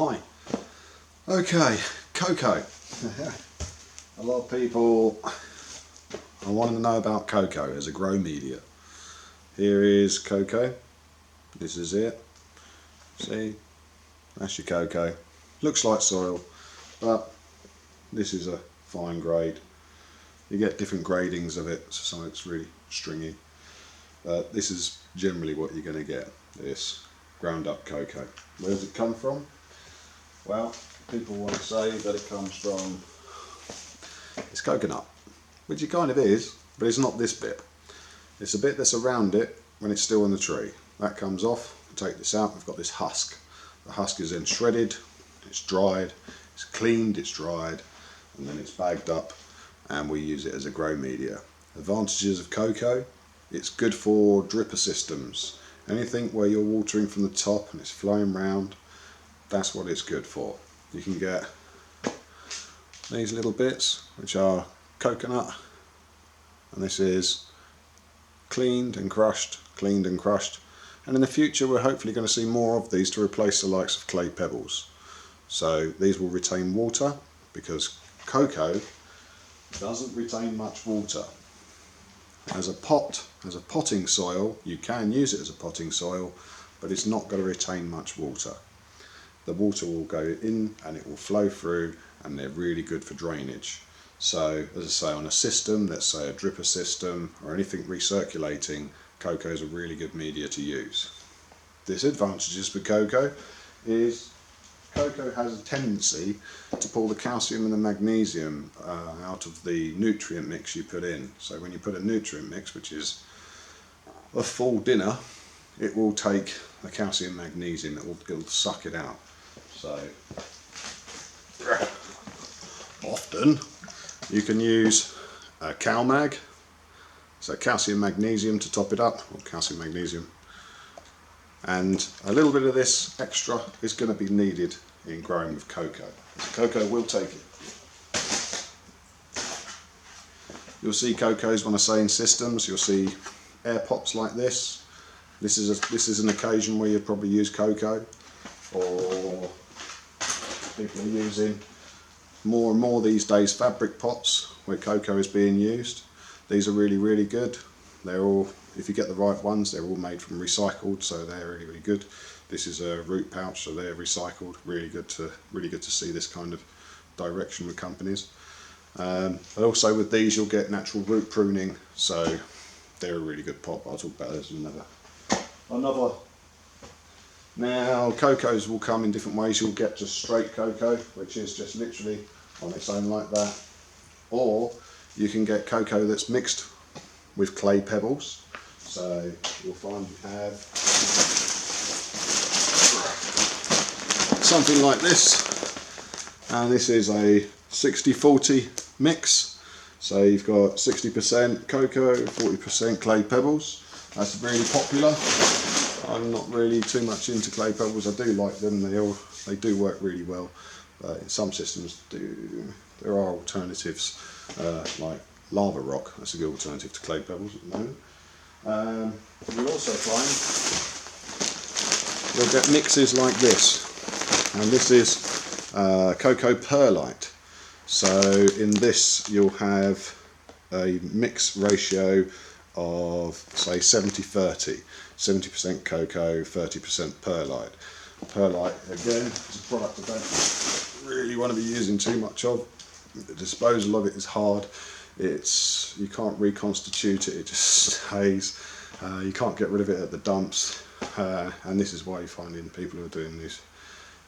Hi. Okay, cocoa. A lot of people are wanting to know about cocoa as a grow media. Here is cocoa. This is it. See? That's your cocoa. Looks like soil, but this is a fine grade. You get different gradings of it, so some of it's really stringy. This is generally what you're going to get, this ground up cocoa. Where does it come from? Well, people want to say that it comes from it's coconut, which it kind of is, but it's not this bit. It's a bit that's around it when it's still on the tree. That comes off, take this out, we've got this husk. The husk is then shredded, it's dried, it's cleaned, it's dried, and then it's bagged up, and we use it as a grow media. Advantages of cocoa: it's good for dripper systems. Anything where you're watering from the top and it's flowing round, that's what it's good for. You can get these little bits, which are coconut, and this is cleaned and crushed, and in the future we're hopefully going to see more of these to replace the likes of clay pebbles. So these will retain water, because cocoa doesn't retain much water. As a potting soil, you can use it as a potting soil, but it's not going to retain much water. The water will go in and it will flow through, and they're really good for drainage. So as I say, on a system, let's say a dripper system or anything recirculating, cocoa is a really good media to use. Disadvantages for cocoa is cocoa has a tendency to pull the calcium and the magnesium out of the nutrient mix you put in. So when you put a nutrient mix, which is a full dinner, it will take the calcium and magnesium, it'll suck it out. So often you can use a CalMag, so calcium magnesium to top it up, or calcium magnesium, and a little bit of this extra is going to be needed in growing with cocoa. Cocoa will take it. You'll see cocos, when I say in systems, you'll see air pots like this. This is an occasion where you'd probably use cocoa, or people are using more and more these days fabric pots where cocoa is being used. These are really, really good. They're all, if you get the right ones, they're all made from recycled, so they're really, really good. This is a root pouch, so they're recycled. Really good to see this kind of direction with companies. But also with these, you'll get natural root pruning, so they're a really good pot. I'll talk about those in another. Now, cocos will come in different ways. You'll get just straight cocoa, which is just literally on its own like that, or you can get cocoa that's mixed with clay pebbles. So you'll find you have something like this, and this is a 60-40 mix. So you've got 60% cocoa, 40% clay pebbles. That's really popular. I'm not really too much into clay pebbles. I do like them. They do work really well. In some systems there are alternatives like lava rock. That's a good alternative to clay pebbles at the moment. You'll also find you'll get mixes like this, and this is cocoa perlite. So in this you'll have a mix ratio of, say, 70-30, 70% cocoa, 30% perlite. Perlite, again, is a product I don't really want to be using too much of. The disposal of it is hard. You can't reconstitute it, it just stays. You can't get rid of it at the dumps, and this is why you're finding people who are doing these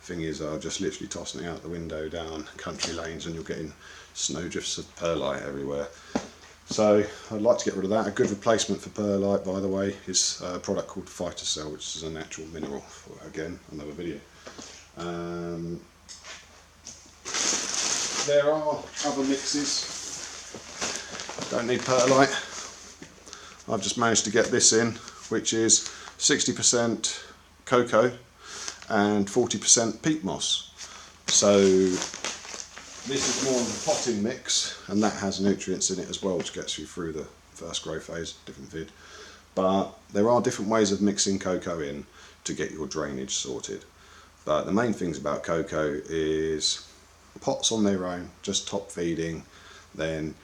thingies are just literally tossing it out the window down country lanes, and you're getting snowdrifts of perlite everywhere. So I'd like to get rid of that. A good replacement for perlite, by the way, is a product called fytocell, which is a natural mineral, for, again, another video. There are other mixes. Don't need perlite. I've just managed to get this in, which is 60% cocoa and 40% peat moss. So this is more of a potting mix, and that has nutrients in it as well, which gets you through the first grow phase, different vid. But there are different ways of mixing cocoa in to get your drainage sorted. But the main things about cocoa is pots on their own, just top feeding, then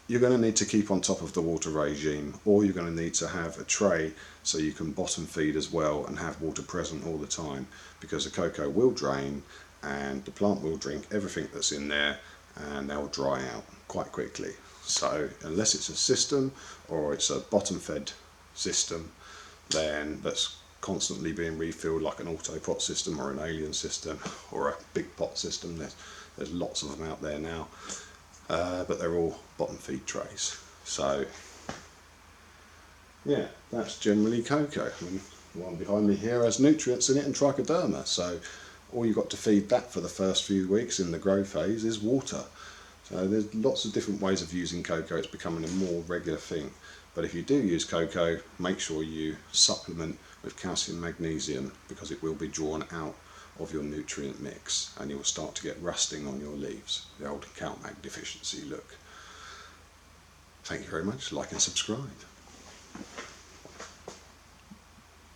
you're going to need to keep on top of the water regime, or you're going to need to have a tray so you can bottom feed as well and have water present all the time, because the cocoa will drain and the plant will drink everything that's in there and they'll dry out quite quickly. So unless it's a system or it's a bottom fed system, then that's constantly being refilled, like an auto pot system or an alien system or a big pot system. There's lots of them out there now, but they're all bottom feed trays. So yeah, that's generally cocoa. I mean, the one behind me here has nutrients in it and trichoderma, so all you've got to feed that for the first few weeks in the grow phase is water. So there's lots of different ways of using cocoa. It's becoming a more regular thing. But if you do use cocoa, make sure you supplement with calcium magnesium, because it will be drawn out of your nutrient mix and you will start to get rusting on your leaves, the old CalMag deficiency look. Thank you very much. Like and subscribe.